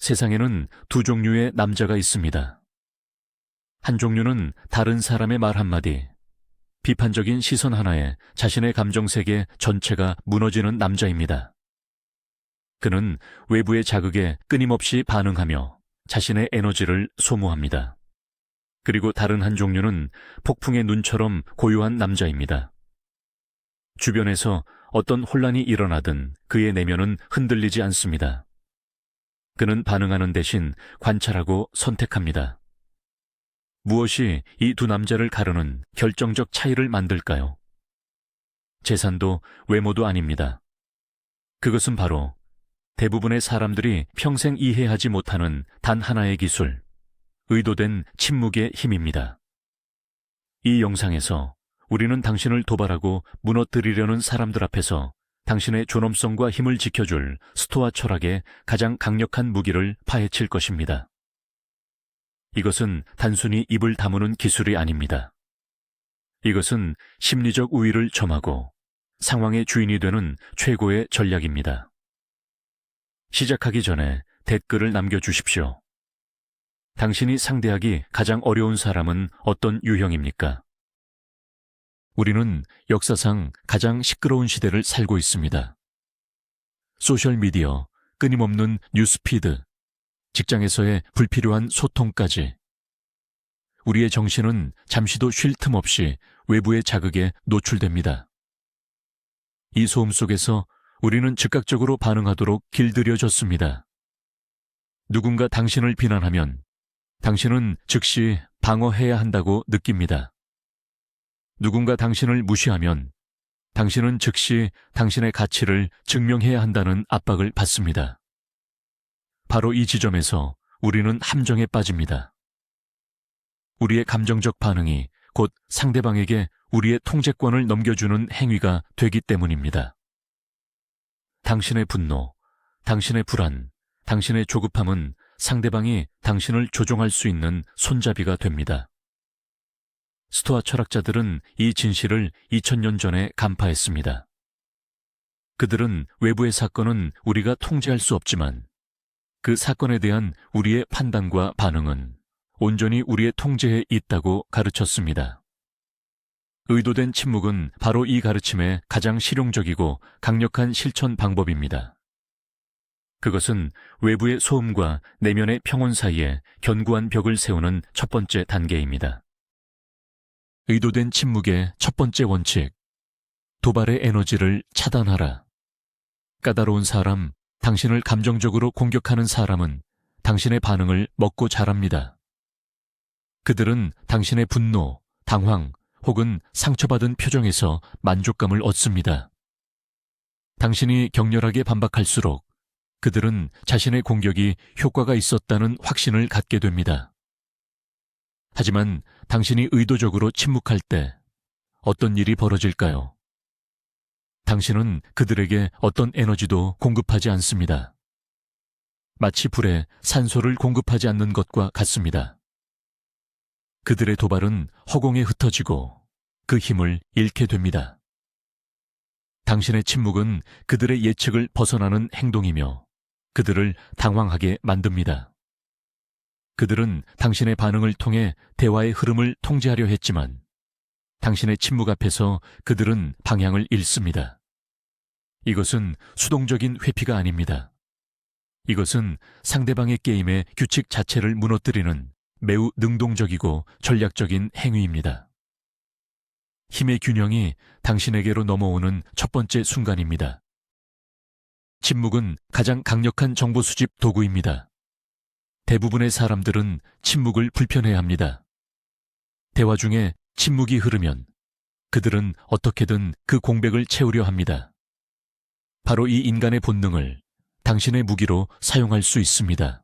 세상에는 두 종류의 남자가 있습니다. 한 종류는 다른 사람의 말 한마디, 비판적인 시선 하나에 자신의 감정세계 전체가 무너지는 남자입니다. 그는 외부의 자극에 끊임없이 반응하며 자신의 에너지를 소모합니다. 그리고 다른 한 종류는 폭풍의 눈처럼 고요한 남자입니다. 주변에서 어떤 혼란이 일어나든 그의 내면은 흔들리지 않습니다. 그는 반응하는 대신 관찰하고 선택합니다. 무엇이 이 두 남자를 가르는 결정적 차이를 만들까요? 재산도 외모도 아닙니다. 그것은 바로 대부분의 사람들이 평생 이해하지 못하는 단 하나의 기술, 의도된 침묵의 힘입니다. 이 영상에서 우리는 당신을 도발하고 무너뜨리려는 사람들 앞에서 당신의 존엄성과 힘을 지켜줄 스토아 철학의 가장 강력한 무기를 파헤칠 것입니다. 이것은 단순히 입을 다무는 기술이 아닙니다. 이것은 심리적 우위를 점하고 상황의 주인이 되는 최고의 전략입니다. 시작하기 전에 댓글을 남겨주십시오. 당신이 상대하기 가장 어려운 사람은 어떤 유형입니까? 우리는 역사상 가장 시끄러운 시대를 살고 있습니다. 소셜미디어, 끊임없는 뉴스피드, 직장에서의 불필요한 소통까지. 우리의 정신은 잠시도 쉴 틈 없이 외부의 자극에 노출됩니다. 이 소음 속에서 우리는 즉각적으로 반응하도록 길들여졌습니다. 누군가 당신을 비난하면 당신은 즉시 방어해야 한다고 느낍니다. 누군가 당신을 무시하면 당신은 즉시 당신의 가치를 증명해야 한다는 압박을 받습니다. 바로 이 지점에서 우리는 함정에 빠집니다. 우리의 감정적 반응이 곧 상대방에게 우리의 통제권을 넘겨주는 행위가 되기 때문입니다. 당신의 분노, 당신의 불안, 당신의 조급함은 상대방이 당신을 조종할 수 있는 손잡이가 됩니다. 스토아 철학자들은 이 진실을 2000년 전에 간파했습니다. 그들은 외부의 사건은 우리가 통제할 수 없지만 그 사건에 대한 우리의 판단과 반응은 온전히 우리의 통제에 있다고 가르쳤습니다. 의도된 침묵은 바로 이 가르침의 가장 실용적이고 강력한 실천 방법입니다. 그것은 외부의 소음과 내면의 평온 사이에 견고한 벽을 세우는 첫 번째 단계입니다. 의도된 침묵의 첫 번째 원칙, 도발의 에너지를 차단하라. 까다로운 사람, 당신을 감정적으로 공격하는 사람은 당신의 반응을 먹고 자랍니다. 그들은 당신의 분노, 당황 혹은 상처받은 표정에서 만족감을 얻습니다. 당신이 격렬하게 반박할수록 그들은 자신의 공격이 효과가 있었다는 확신을 갖게 됩니다. 하지만 당신이 의도적으로 침묵할 때 어떤 일이 벌어질까요? 당신은 그들에게 어떤 에너지도 공급하지 않습니다. 마치 불에 산소를 공급하지 않는 것과 같습니다. 그들의 도발은 허공에 흩어지고 그 힘을 잃게 됩니다. 당신의 침묵은 그들의 예측을 벗어나는 행동이며 그들을 당황하게 만듭니다. 그들은 당신의 반응을 통해 대화의 흐름을 통제하려 했지만 당신의 침묵 앞에서 그들은 방향을 잃습니다. 이것은 수동적인 회피가 아닙니다. 이것은 상대방의 게임의 규칙 자체를 무너뜨리는 매우 능동적이고 전략적인 행위입니다. 힘의 균형이 당신에게로 넘어오는 첫 번째 순간입니다. 침묵은 가장 강력한 정보 수집 도구입니다. 대부분의 사람들은 침묵을 불편해합니다. 대화 중에 침묵이 흐르면 그들은 어떻게든 그 공백을 채우려 합니다. 바로 이 인간의 본능을 당신의 무기로 사용할 수 있습니다.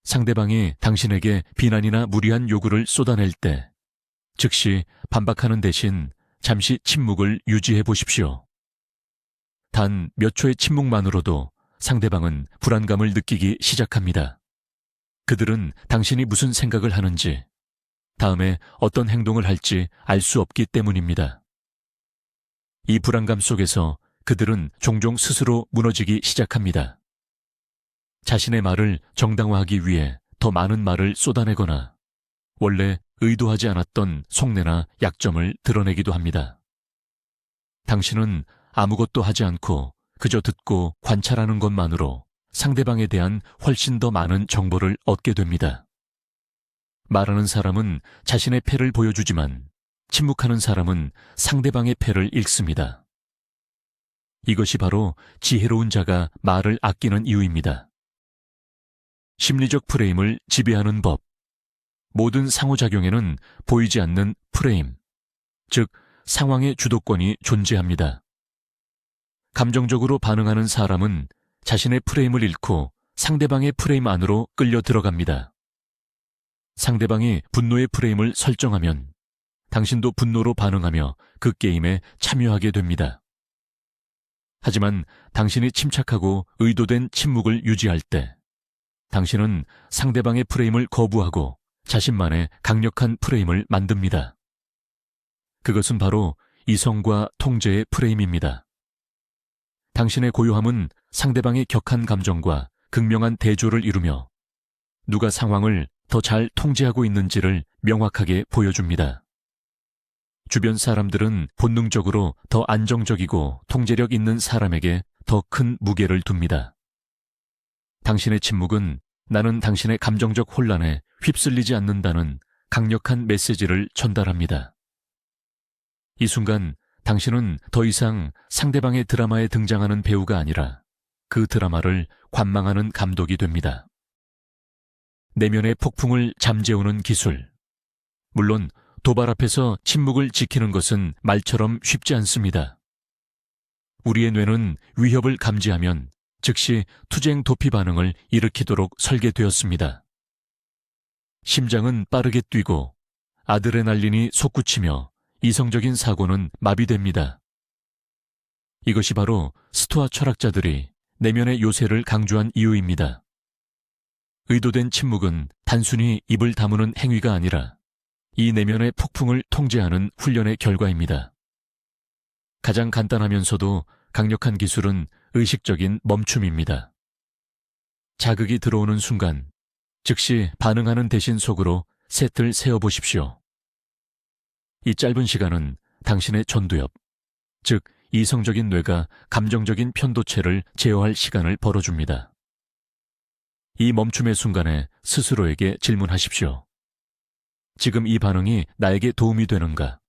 상대방이 당신에게 비난이나 무리한 요구를 쏟아낼 때 즉시 반박하는 대신 잠시 침묵을 유지해 보십시오. 단 몇 초의 침묵만으로도 상대방은 불안감을 느끼기 시작합니다. 그들은 당신이 무슨 생각을 하는지, 다음에 어떤 행동을 할지 알 수 없기 때문입니다. 이 불안감 속에서 그들은 종종 스스로 무너지기 시작합니다. 자신의 말을 정당화하기 위해 더 많은 말을 쏟아내거나 원래 의도하지 않았던 속내나 약점을 드러내기도 합니다. 당신은 아무것도 하지 않고 그저 듣고 관찰하는 것만으로 상대방에 대한 훨씬 더 많은 정보를 얻게 됩니다. 말하는 사람은 자신의 패를 보여주지만 침묵하는 사람은 상대방의 패를 읽습니다. 이것이 바로 지혜로운 자가 말을 아끼는 이유입니다. 심리적 프레임을 지배하는 법. 모든 상호작용에는 보이지 않는 프레임, 즉 상황의 주도권이 존재합니다. 감정적으로 반응하는 사람은 자신의 프레임을 잃고 상대방의 프레임 안으로 끌려 들어갑니다. 상대방이 분노의 프레임을 설정하면 당신도 분노로 반응하며 그 게임에 참여하게 됩니다. 하지만 당신이 침착하고 의도된 침묵을 유지할 때 당신은 상대방의 프레임을 거부하고 자신만의 강력한 프레임을 만듭니다. 그것은 바로 이성과 통제의 프레임입니다. 당신의 고요함은 상대방의 격한 감정과 극명한 대조를 이루며 누가 상황을 더 잘 통제하고 있는지를 명확하게 보여줍니다. 주변 사람들은 본능적으로 더 안정적이고 통제력 있는 사람에게 더 큰 무게를 둡니다. 당신의 침묵은 나는 당신의 감정적 혼란에 휩쓸리지 않는다는 강력한 메시지를 전달합니다. 이 순간 당신은 더 이상 상대방의 드라마에 등장하는 배우가 아니라 그 드라마를 관망하는 감독이 됩니다. 내면의 폭풍을 잠재우는 기술. 물론 도발 앞에서 침묵을 지키는 것은 말처럼 쉽지 않습니다. 우리의 뇌는 위협을 감지하면 즉시 투쟁 도피 반응을 일으키도록 설계되었습니다. 심장은 빠르게 뛰고 아드레날린이 솟구치며 이성적인 사고는 마비됩니다. 이것이 바로 스토아 철학자들이 내면의 요새를 강조한 이유입니다. 의도된 침묵은 단순히 입을 다무는 행위가 아니라 이 내면의 폭풍을 통제하는 훈련의 결과입니다. 가장 간단하면서도 강력한 기술은 의식적인 멈춤입니다. 자극이 들어오는 순간 즉시 반응하는 대신 속으로 셋을 세어보십시오. 이 짧은 시간은 당신의 전두엽, 즉 이성적인 뇌가 감정적인 편도체를 제어할 시간을 벌어줍니다. 이 멈춤의 순간에 스스로에게 질문하십시오. 지금 이 반응이 나에게 도움이 되는가?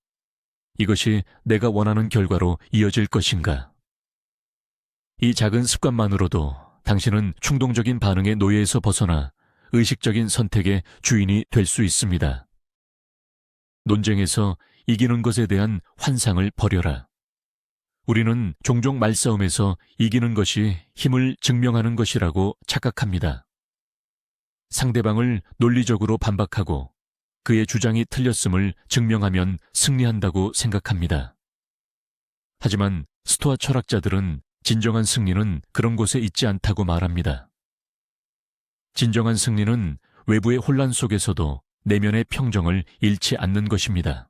이것이 내가 원하는 결과로 이어질 것인가? 이 작은 습관만으로도 당신은 충동적인 반응의 노예에서 벗어나 의식적인 선택의 주인이 될 수 있습니다. 논쟁에서 이기는 것에 대한 환상을 버려라. 우리는 종종 말싸움에서 이기는 것이 힘을 증명하는 것이라고 착각합니다. 상대방을 논리적으로 반박하고 그의 주장이 틀렸음을 증명하면 승리한다고 생각합니다. 하지만 스토아 철학자들은 진정한 승리는 그런 곳에 있지 않다고 말합니다. 진정한 승리는 외부의 혼란 속에서도 내면의 평정을 잃지 않는 것입니다.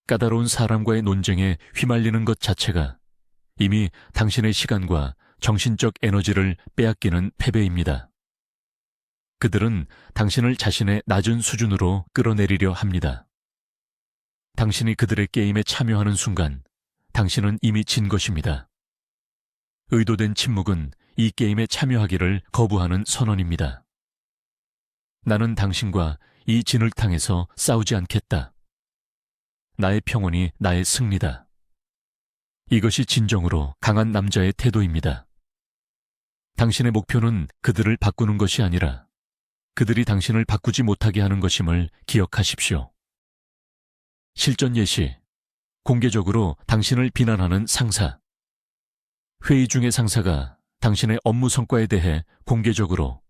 까다로운 사람과의 논쟁에 휘말리는 것 자체가 이미 당신의 시간과 정신적 에너지를 빼앗기는 패배입니다. 그들은 당신을 자신의 낮은 수준으로 끌어내리려 합니다. 당신이 그들의 게임에 참여하는 순간 당신은 이미 진 것입니다. 의도된 침묵은 이 게임에 참여하기를 거부하는 선언입니다. 나는 당신과 이 진흙탕에서 싸우지 않겠다. 나의 평온이 나의 승리다. 이것이 진정으로 강한 남자의 태도입니다. 당신의 목표는 그들을 바꾸는 것이 아니라 그들이 당신을 바꾸지 못하게 하는 것임을 기억하십시오. 실전 예시, 공개적으로 당신을 비난하는 상사. 회의 중의 상사가 당신의 업무 성과에 대해 공개적으로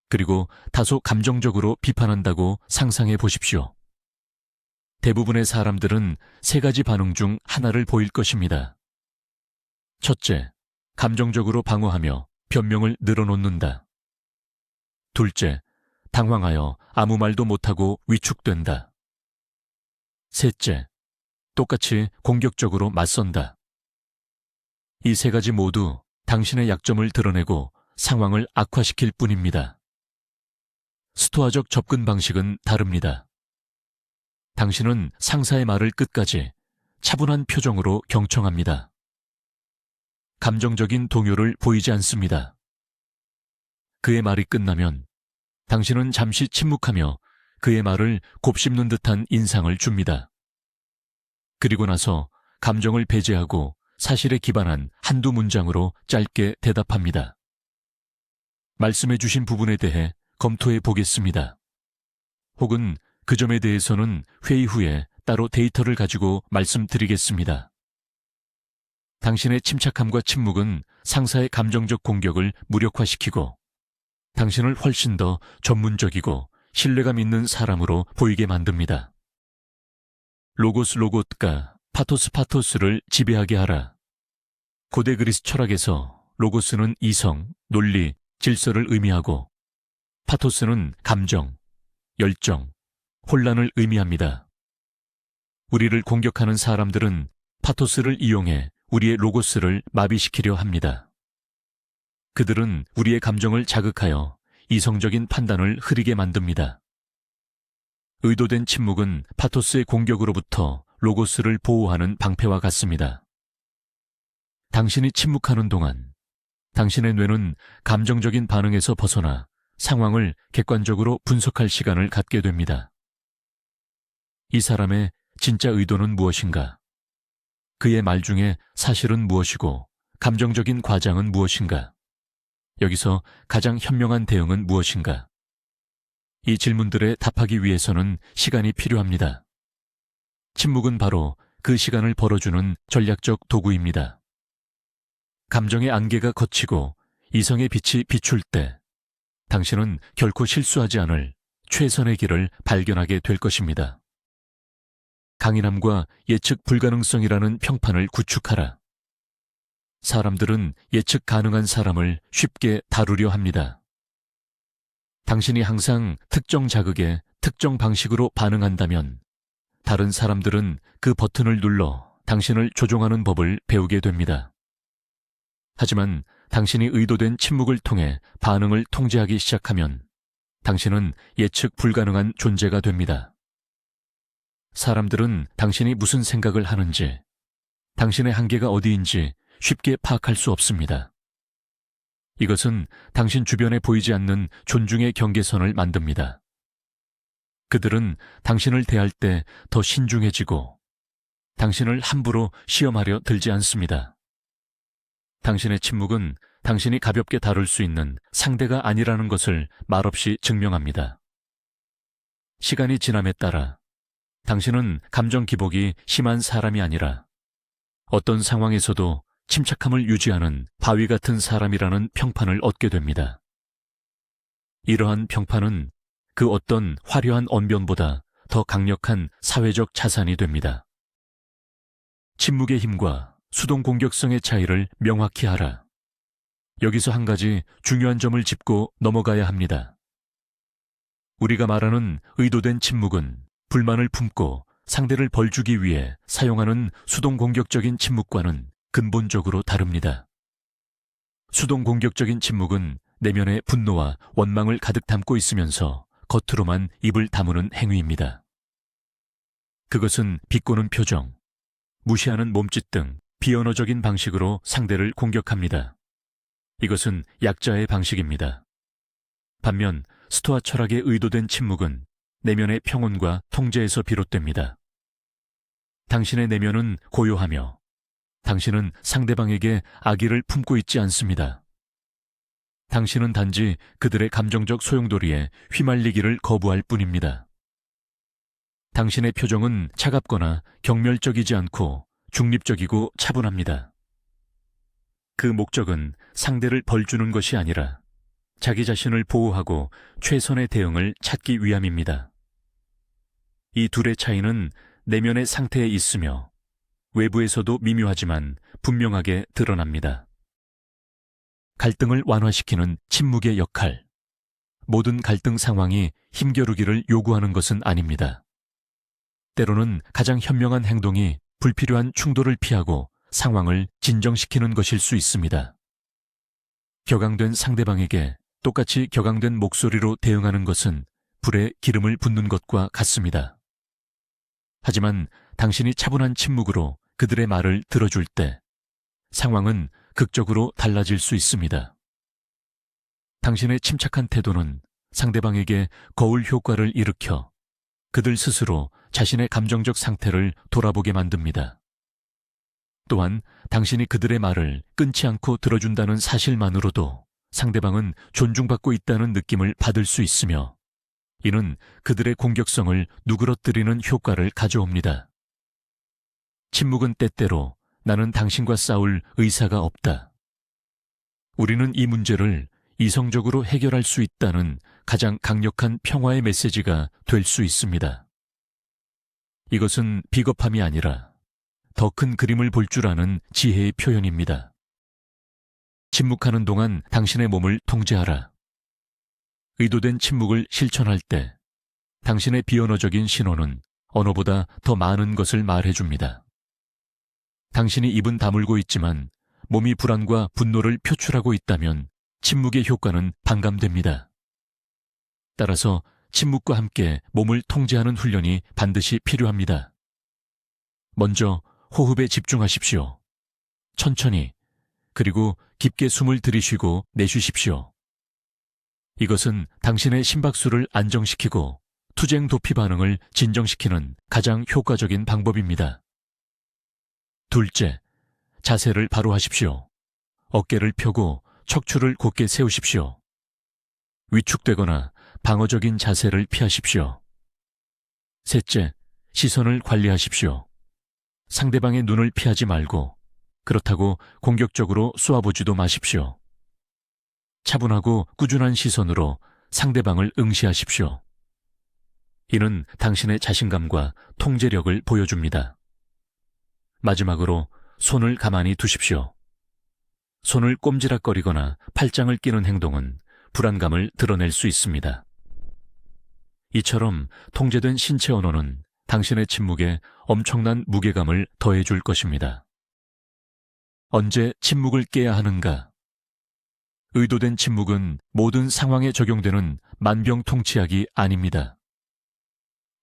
그리고 다소 감정적으로 비판한다고 상상해 보십시오. 대부분의 사람들은 세 가지 반응 중 하나를 보일 것입니다. 첫째, 감정적으로 방어하며 변명을 늘어놓는다. 둘째, 당황하여 아무 말도 못하고 위축된다. 셋째, 똑같이 공격적으로 맞선다. 이 세 가지 모두 당신의 약점을 드러내고 상황을 악화시킬 뿐입니다. 스토아적 접근 방식은 다릅니다. 당신은 상사의 말을 끝까지 차분한 표정으로 경청합니다. 감정적인 동요를 보이지 않습니다. 그의 말이 끝나면 당신은 잠시 침묵하며 그의 말을 곱씹는 듯한 인상을 줍니다. 그리고 나서 감정을 배제하고 사실에 기반한 한두 문장으로 짧게 대답합니다. 말씀해 주신 부분에 대해 검토해 보겠습니다. 혹은 그 점에 대해서는 회의 후에 따로 데이터를 가지고 말씀드리겠습니다. 당신의 침착함과 침묵은 상사의 감정적 공격을 무력화시키고 당신을 훨씬 더 전문적이고 신뢰감 있는 사람으로 보이게 만듭니다. 로고스가 파토스를 지배하게 하라. 고대 그리스 철학에서 로고스는 이성, 논리, 질서를 의미하고 파토스는 감정, 열정, 혼란을 의미합니다. 우리를 공격하는 사람들은 파토스를 이용해 우리의 로고스를 마비시키려 합니다. 그들은 우리의 감정을 자극하여 이성적인 판단을 흐리게 만듭니다. 의도된 침묵은 파토스의 공격으로부터 로고스를 보호하는 방패와 같습니다. 당신이 침묵하는 동안 당신의 뇌는 감정적인 반응에서 벗어나 상황을 객관적으로 분석할 시간을 갖게 됩니다. 이 사람의 진짜 의도는 무엇인가? 그의 말 중에 사실은 무엇이고 감정적인 과장은 무엇인가? 여기서 가장 현명한 대응은 무엇인가? 이 질문들에 답하기 위해서는 시간이 필요합니다. 침묵은 바로 그 시간을 벌어주는 전략적 도구입니다. 감정의 안개가 걷히고 이성의 빛이 비출 때 당신은 결코 실수하지 않을 최선의 길을 발견하게 될 것입니다. 강인함과 예측 불가능성이라는 평판을 구축하라. 사람들은 예측 가능한 사람을 쉽게 다루려 합니다. 당신이 항상 특정 자극에 특정 방식으로 반응한다면 다른 사람들은 그 버튼을 눌러 당신을 조종하는 법을 배우게 됩니다. 하지만 당신이 의도된 침묵을 통해 반응을 통제하기 시작하면 당신은 예측 불가능한 존재가 됩니다. 사람들은 당신이 무슨 생각을 하는지, 당신의 한계가 어디인지 쉽게 파악할 수 없습니다. 이것은 당신 주변에 보이지 않는 존중의 경계선을 만듭니다. 그들은 당신을 대할 때 더 신중해지고 당신을 함부로 시험하려 들지 않습니다. 당신의 침묵은 당신이 가볍게 다룰 수 있는 상대가 아니라는 것을 말없이 증명합니다. 시간이 지남에 따라 당신은 감정 기복이 심한 사람이 아니라 어떤 상황에서도 침착함을 유지하는 바위 같은 사람이라는 평판을 얻게 됩니다. 이러한 평판은 그 어떤 화려한 언변보다 더 강력한 사회적 자산이 됩니다. 침묵의 힘과 수동 공격성의 차이를 명확히 하라. 여기서 한 가지 중요한 점을 짚고 넘어가야 합니다. 우리가 말하는 의도된 침묵은 불만을 품고 상대를 벌주기 위해 사용하는 수동 공격적인 침묵과는 근본적으로 다릅니다. 수동 공격적인 침묵은 내면의 분노와 원망을 가득 담고 있으면서 겉으로만 입을 다무는 행위입니다. 그것은 비꼬는 표정, 무시하는 몸짓 등 비언어적인 방식으로 상대를 공격합니다. 이것은 약자의 방식입니다. 반면 스토아 철학의 의도된 침묵은 내면의 평온과 통제에서 비롯됩니다. 당신의 내면은 고요하며 당신은 상대방에게 악의를 품고 있지 않습니다. 당신은 단지 그들의 감정적 소용돌이에 휘말리기를 거부할 뿐입니다. 당신의 표정은 차갑거나 경멸적이지 않고 중립적이고 차분합니다. 그 목적은 상대를 벌주는 것이 아니라 자기 자신을 보호하고 최선의 대응을 찾기 위함입니다. 이 둘의 차이는 내면의 상태에 있으며 외부에서도 미묘하지만 분명하게 드러납니다. 갈등을 완화시키는 침묵의 역할. 모든 갈등 상황이 힘겨루기를 요구하는 것은 아닙니다. 때로는 가장 현명한 행동이 불필요한 충돌을 피하고 상황을 진정시키는 것일 수 있습니다. 격앙된 상대방에게 똑같이 격앙된 목소리로 대응하는 것은 불에 기름을 붓는 것과 같습니다. 하지만 당신이 차분한 침묵으로 그들의 말을 들어줄 때 상황은 극적으로 달라질 수 있습니다. 당신의 침착한 태도는 상대방에게 거울 효과를 일으켜 그들 스스로 자신의 감정적 상태를 돌아보게 만듭니다. 또한 당신이 그들의 말을 끊지 않고 들어준다는 사실만으로도 상대방은 존중받고 있다는 느낌을 받을 수 있으며 이는 그들의 공격성을 누그러뜨리는 효과를 가져옵니다. 침묵은 때때로 나는 당신과 싸울 의사가 없다. 우리는 이 문제를 이성적으로 해결할 수 있다는 가장 강력한 평화의 메시지가 될 수 있습니다. 이것은 비겁함이 아니라 더 큰 그림을 볼 줄 아는 지혜의 표현입니다. 침묵하는 동안 당신의 몸을 통제하라. 의도된 침묵을 실천할 때 당신의 비언어적인 신호는 언어보다 더 많은 것을 말해줍니다. 당신이 입은 다물고 있지만 몸이 불안과 분노를 표출하고 있다면 침묵의 효과는 반감됩니다. 따라서 침묵과 함께 몸을 통제하는 훈련이 반드시 필요합니다. 먼저 호흡에 집중하십시오. 천천히 그리고 깊게 숨을 들이쉬고 내쉬십시오. 이것은 당신의 심박수를 안정시키고 투쟁 도피 반응을 진정시키는 가장 효과적인 방법입니다. 둘째, 자세를 바로 하십시오. 어깨를 펴고 척추를 곧게 세우십시오. 위축되거나 방어적인 자세를 피하십시오. 셋째, 시선을 관리하십시오. 상대방의 눈을 피하지 말고 그렇다고 공격적으로 쏘아보지도 마십시오. 차분하고 꾸준한 시선으로 상대방을 응시하십시오. 이는 당신의 자신감과 통제력을 보여줍니다. 마지막으로 손을 가만히 두십시오. 손을 꼼지락거리거나 팔짱을 끼는 행동은 불안감을 드러낼 수 있습니다. 이처럼 통제된 신체 언어는 당신의 침묵에 엄청난 무게감을 더해줄 것입니다. 언제 침묵을 깨야 하는가? 의도된 침묵은 모든 상황에 적용되는 만병통치약이 아닙니다.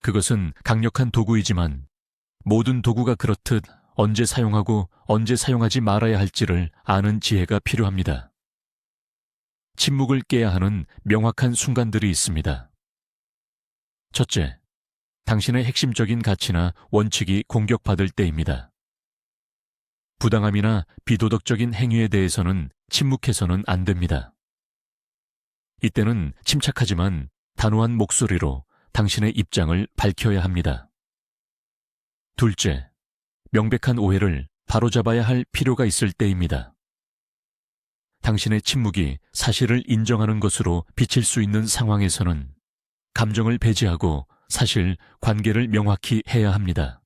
그것은 강력한 도구이지만 모든 도구가 그렇듯 언제 사용하고 언제 사용하지 말아야 할지를 아는 지혜가 필요합니다. 침묵을 깨야 하는 명확한 순간들이 있습니다. 첫째, 당신의 핵심적인 가치나 원칙이 공격받을 때입니다. 부당함이나 비도덕적인 행위에 대해서는 침묵해서는 안 됩니다. 이때는 침착하지만 단호한 목소리로 당신의 입장을 밝혀야 합니다. 둘째, 명백한 오해를 바로잡아야 할 필요가 있을 때입니다. 당신의 침묵이 사실을 인정하는 것으로 비칠 수 있는 상황에서는 감정을 배제하고 사실 관계를 명확히 해야 합니다.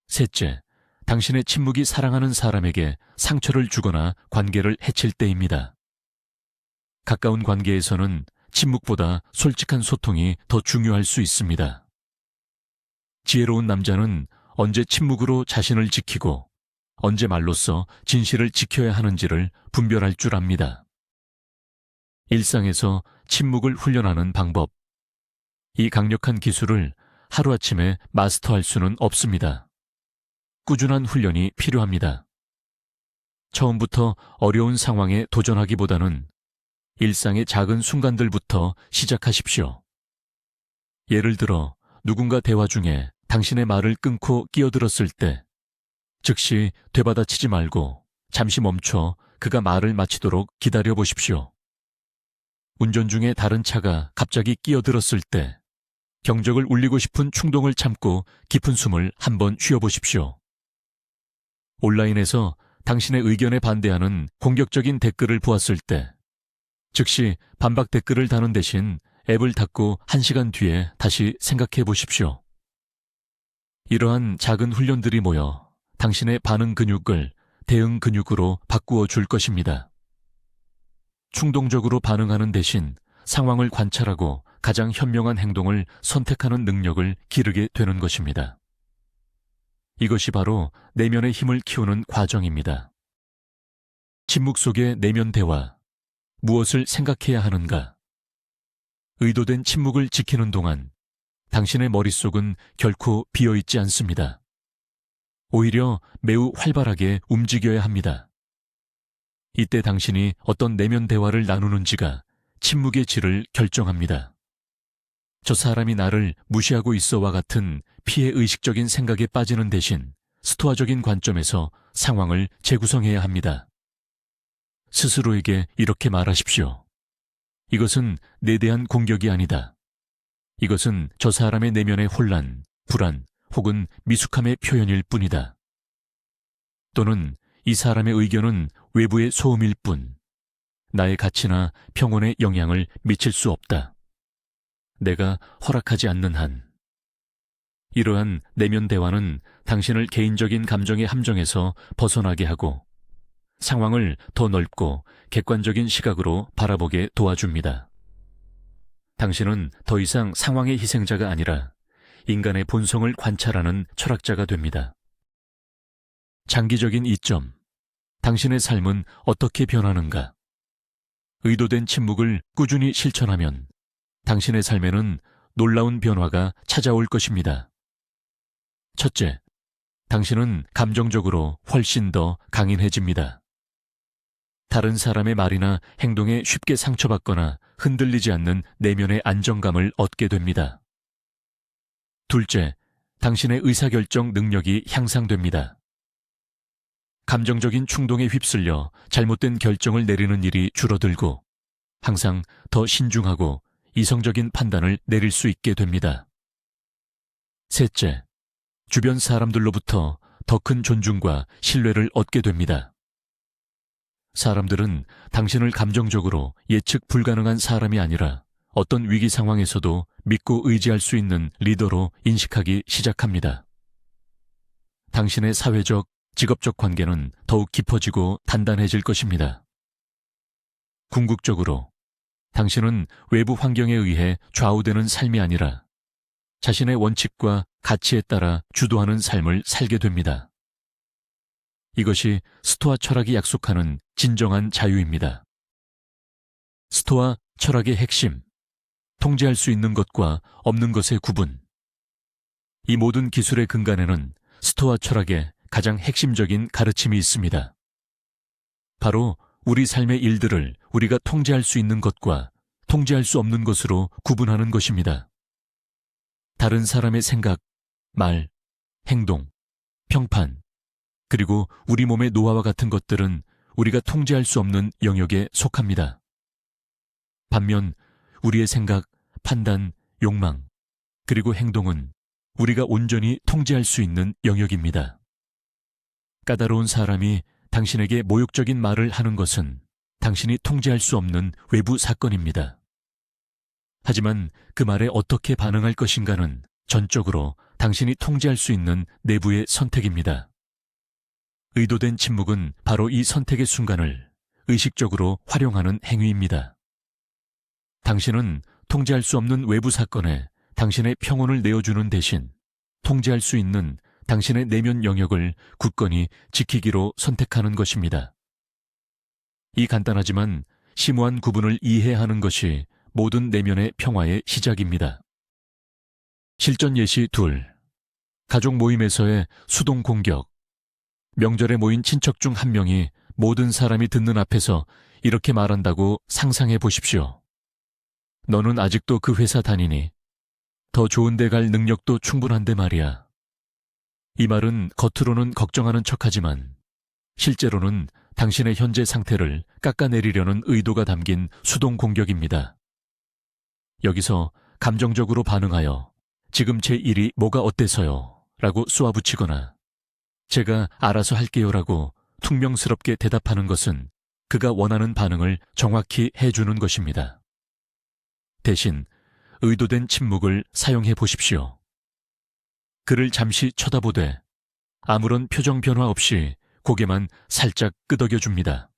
셋째, 당신의 침묵이 사랑하는 사람에게 상처를 주거나 관계를 해칠 때입니다. 가까운 관계에서는 침묵보다 솔직한 소통이 더 중요할 수 있습니다. 지혜로운 남자는 언제 침묵으로 자신을 지키고 언제 말로써 진실을 지켜야 하는지를 분별할 줄 압니다. 일상에서 침묵을 훈련하는 방법. 이 강력한 기술을 하루아침에 마스터할 수는 없습니다. 꾸준한 훈련이 필요합니다. 처음부터 어려운 상황에 도전하기보다는 일상의 작은 순간들부터 시작하십시오. 예를 들어 누군가 대화 중에 당신의 말을 끊고 끼어들었을 때 즉시 되받아치지 말고 잠시 멈춰 그가 말을 마치도록 기다려 보십시오. 운전 중에 다른 차가 갑자기 끼어들었을 때 경적을 울리고 싶은 충동을 참고 깊은 숨을 한번 쉬어보십시오. 온라인에서 당신의 의견에 반대하는 공격적인 댓글을 보았을 때 즉시 반박 댓글을 다는 대신 앱을 닫고 1시간 뒤에 다시 생각해 보십시오. 이러한 작은 훈련들이 모여 당신의 반응 근육을 대응 근육으로 바꾸어 줄 것입니다. 충동적으로 반응하는 대신 상황을 관찰하고 가장 현명한 행동을 선택하는 능력을 기르게 되는 것입니다. 이것이 바로 내면의 힘을 키우는 과정입니다. 침묵 속의 내면 대화, 무엇을 생각해야 하는가? 의도된 침묵을 지키는 동안 당신의 머릿속은 결코 비어있지 않습니다. 오히려 매우 활발하게 움직여야 합니다. 이때 당신이 어떤 내면 대화를 나누는지가 침묵의 질을 결정합니다. 저 사람이 나를 무시하고 있어와 같은 피해의식적인 생각에 빠지는 대신 스토아적인 관점에서 상황을 재구성해야 합니다. 스스로에게 이렇게 말하십시오. 이것은 내 대한 공격이 아니다. 이것은 저 사람의 내면의 혼란, 불안 혹은 미숙함의 표현일 뿐이다. 또는 이 사람의 의견은 외부의 소음일 뿐, 나의 가치나 평온에 영향을 미칠 수 없다. 내가 허락하지 않는 한. 이러한 내면 대화는 당신을 개인적인 감정의 함정에서 벗어나게 하고 상황을 더 넓고 객관적인 시각으로 바라보게 도와줍니다. 당신은 더 이상 상황의 희생자가 아니라 인간의 본성을 관찰하는 철학자가 됩니다. 장기적인 이점. 당신의 삶은 어떻게 변하는가? 의도된 침묵을 꾸준히 실천하면 당신의 삶에는 놀라운 변화가 찾아올 것입니다. 첫째, 당신은 감정적으로 훨씬 더 강인해집니다. 다른 사람의 말이나 행동에 쉽게 상처받거나 흔들리지 않는 내면의 안정감을 얻게 됩니다. 둘째, 당신의 의사결정 능력이 향상됩니다. 감정적인 충동에 휩쓸려 잘못된 결정을 내리는 일이 줄어들고 항상 더 신중하고 이성적인 판단을 내릴 수 있게 됩니다. 셋째, 주변 사람들로부터 더 큰 존중과 신뢰를 얻게 됩니다. 사람들은 당신을 감정적으로 예측 불가능한 사람이 아니라 어떤 위기 상황에서도 믿고 의지할 수 있는 리더로 인식하기 시작합니다. 당신의 사회적, 직업적 관계는 더욱 깊어지고 단단해질 것입니다. 궁극적으로 당신은 외부 환경에 의해 좌우되는 삶이 아니라 자신의 원칙과 가치에 따라 주도하는 삶을 살게 됩니다. 이것이 스토아 철학이 약속하는 진정한 자유입니다. 스토아 철학의 핵심, 통제할 수 있는 것과 없는 것의 구분. 이 모든 기술의 근간에는 스토아 철학의 가장 핵심적인 가르침이 있습니다. 바로 우리 삶의 일들을 우리가 통제할 수 있는 것과 통제할 수 없는 것으로 구분하는 것입니다. 다른 사람의 생각, 말, 행동, 평판, 그리고 우리 몸의 노화와 같은 것들은 우리가 통제할 수 없는 영역에 속합니다. 반면 우리의 생각, 판단, 욕망, 그리고 행동은 우리가 온전히 통제할 수 있는 영역입니다. 까다로운 사람이 당신에게 모욕적인 말을 하는 것은 당신이 통제할 수 없는 외부 사건입니다. 하지만 그 말에 어떻게 반응할 것인가는 전적으로 당신이 통제할 수 있는 내부의 선택입니다. 의도된 침묵은 바로 이 선택의 순간을 의식적으로 활용하는 행위입니다. 당신은 통제할 수 없는 외부 사건에 당신의 평온을 내어주는 대신 통제할 수 있는 당신의 내면 영역을 굳건히 지키기로 선택하는 것입니다. 이 간단하지만 심오한 구분을 이해하는 것이 모든 내면의 평화의 시작입니다. 실전 예시 2. 가족 모임에서의 수동 공격. 명절에 모인 친척 중 한 명이 모든 사람이 듣는 앞에서 이렇게 말한다고 상상해 보십시오. 너는 아직도 그 회사 다니니? 더 좋은 데 갈 능력도 충분한데 말이야. 이 말은 겉으로는 걱정하는 척하지만 실제로는 당신의 현재 상태를 깎아내리려는 의도가 담긴 수동 공격입니다. 여기서 감정적으로 반응하여 지금 제 일이 뭐가 어때서요? 라고 쏘아붙이거나 제가 알아서 할게요 라고 퉁명스럽게 대답하는 것은 그가 원하는 반응을 정확히 해주는 것입니다. 대신 의도된 침묵을 사용해 보십시오. 그를 잠시 쳐다보되 아무런 표정 변화 없이 고개만 살짝 끄덕여줍니다.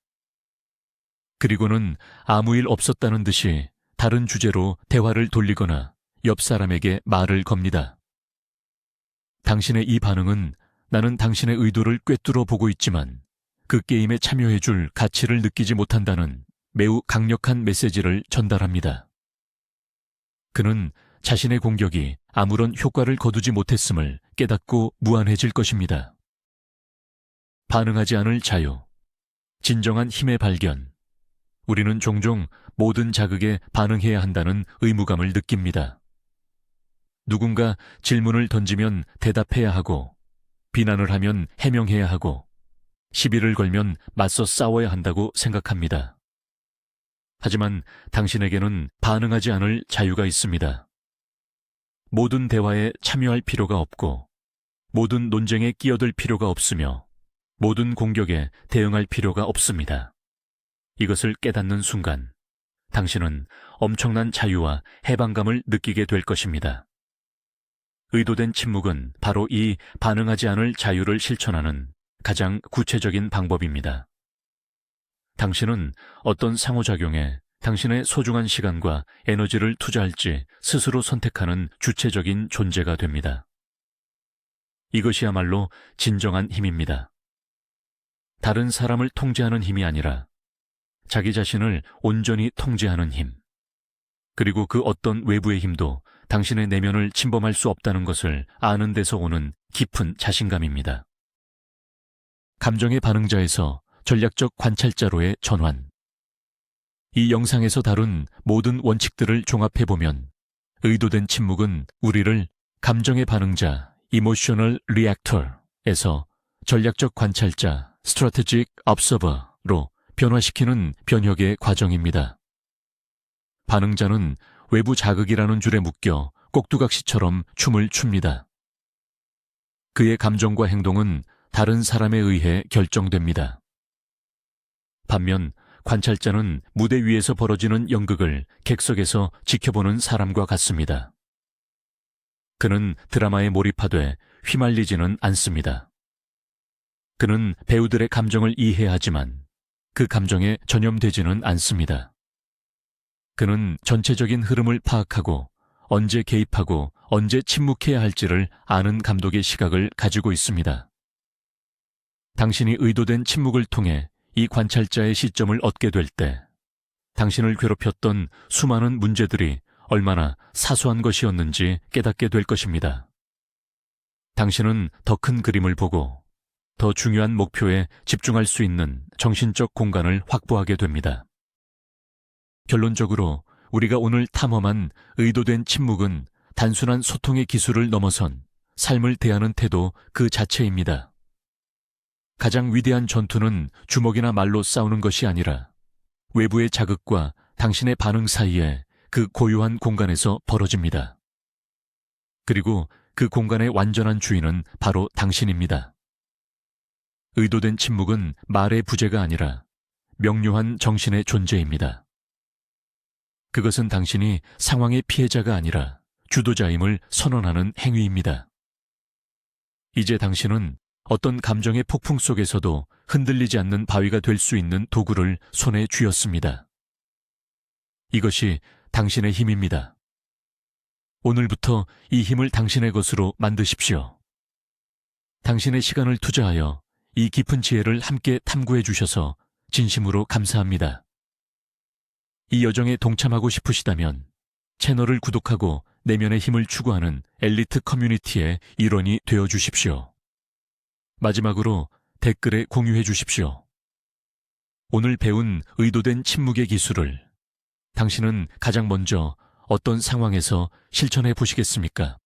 그리고는 아무 일 없었다는 듯이 다른 주제로 대화를 돌리거나 옆 사람에게 말을 겁니다. 당신의 이 반응은 나는 당신의 의도를 꿰뚫어 보고 있지만 그 게임에 참여해줄 가치를 느끼지 못한다는 매우 강력한 메시지를 전달합니다. 그는 자신의 공격이 아무런 효과를 거두지 못했음을 깨닫고 무안해질 것입니다. 반응하지 않을 자유, 진정한 힘의 발견. 우리는 종종 모든 자극에 반응해야 한다는 의무감을 느낍니다. 누군가 질문을 던지면 대답해야 하고, 비난을 하면 해명해야 하고, 시비를 걸면 맞서 싸워야 한다고 생각합니다. 하지만 당신에게는 반응하지 않을 자유가 있습니다. 모든 대화에 참여할 필요가 없고, 모든 논쟁에 끼어들 필요가 없으며, 모든 공격에 대응할 필요가 없습니다. 이것을 깨닫는 순간, 당신은 엄청난 자유와 해방감을 느끼게 될 것입니다. 의도된 침묵은 바로 이 반응하지 않을 자유를 실천하는 가장 구체적인 방법입니다. 당신은 어떤 상호작용에 당신의 소중한 시간과 에너지를 투자할지 스스로 선택하는 주체적인 존재가 됩니다. 이것이야말로 진정한 힘입니다. 다른 사람을 통제하는 힘이 아니라 자기 자신을 온전히 통제하는 힘. 그리고 그 어떤 외부의 힘도 당신의 내면을 침범할 수 없다는 것을 아는 데서 오는 깊은 자신감입니다. 감정의 반응자에서 전략적 관찰자로의 전환. 이 영상에서 다룬 모든 원칙들을 종합해보면 의도된 침묵은 우리를 감정의 반응자 (emotional reactor)에서 전략적 관찰자 (strategic observer)로 변화시키는 변혁의 과정입니다. 반응자는 외부 자극이라는 줄에 묶여 꼭두각시처럼 춤을 춥니다. 그의 감정과 행동은 다른 사람에 의해 결정됩니다. 반면 관찰자는 무대 위에서 벌어지는 연극을 객석에서 지켜보는 사람과 같습니다. 그는 드라마에 몰입하되 휘말리지는 않습니다. 그는 배우들의 감정을 이해하지만 그 감정에 전염되지는 않습니다. 그는 전체적인 흐름을 파악하고 언제 개입하고 언제 침묵해야 할지를 아는 감독의 시각을 가지고 있습니다. 당신이 의도된 침묵을 통해 이 관찰자의 시점을 얻게 될 때 당신을 괴롭혔던 수많은 문제들이 얼마나 사소한 것이었는지 깨닫게 될 것입니다. 당신은 더 큰 그림을 보고 더 중요한 목표에 집중할 수 있는 정신적 공간을 확보하게 됩니다. 결론적으로 우리가 오늘 탐험한 의도된 침묵은 단순한 소통의 기술을 넘어선 삶을 대하는 태도 그 자체입니다. 가장 위대한 전투는 주먹이나 말로 싸우는 것이 아니라 외부의 자극과 당신의 반응 사이에 그 고요한 공간에서 벌어집니다. 그리고 그 공간의 완전한 주인은 바로 당신입니다. 의도된 침묵은 말의 부재가 아니라 명료한 정신의 존재입니다. 그것은 당신이 상황의 피해자가 아니라 주도자임을 선언하는 행위입니다. 이제 당신은 어떤 감정의 폭풍 속에서도 흔들리지 않는 바위가 될 수 있는 도구를 손에 쥐었습니다. 이것이 당신의 힘입니다. 오늘부터 이 힘을 당신의 것으로 만드십시오. 당신의 시간을 투자하여 이 깊은 지혜를 함께 탐구해 주셔서 진심으로 감사합니다. 이 여정에 동참하고 싶으시다면 채널을 구독하고 내면의 힘을 추구하는 엘리트 커뮤니티의 일원이 되어 주십시오. 마지막으로 댓글에 공유해 주십시오. 오늘 배운 의도된 침묵의 기술을 당신은 가장 먼저 어떤 상황에서 실천해 보시겠습니까?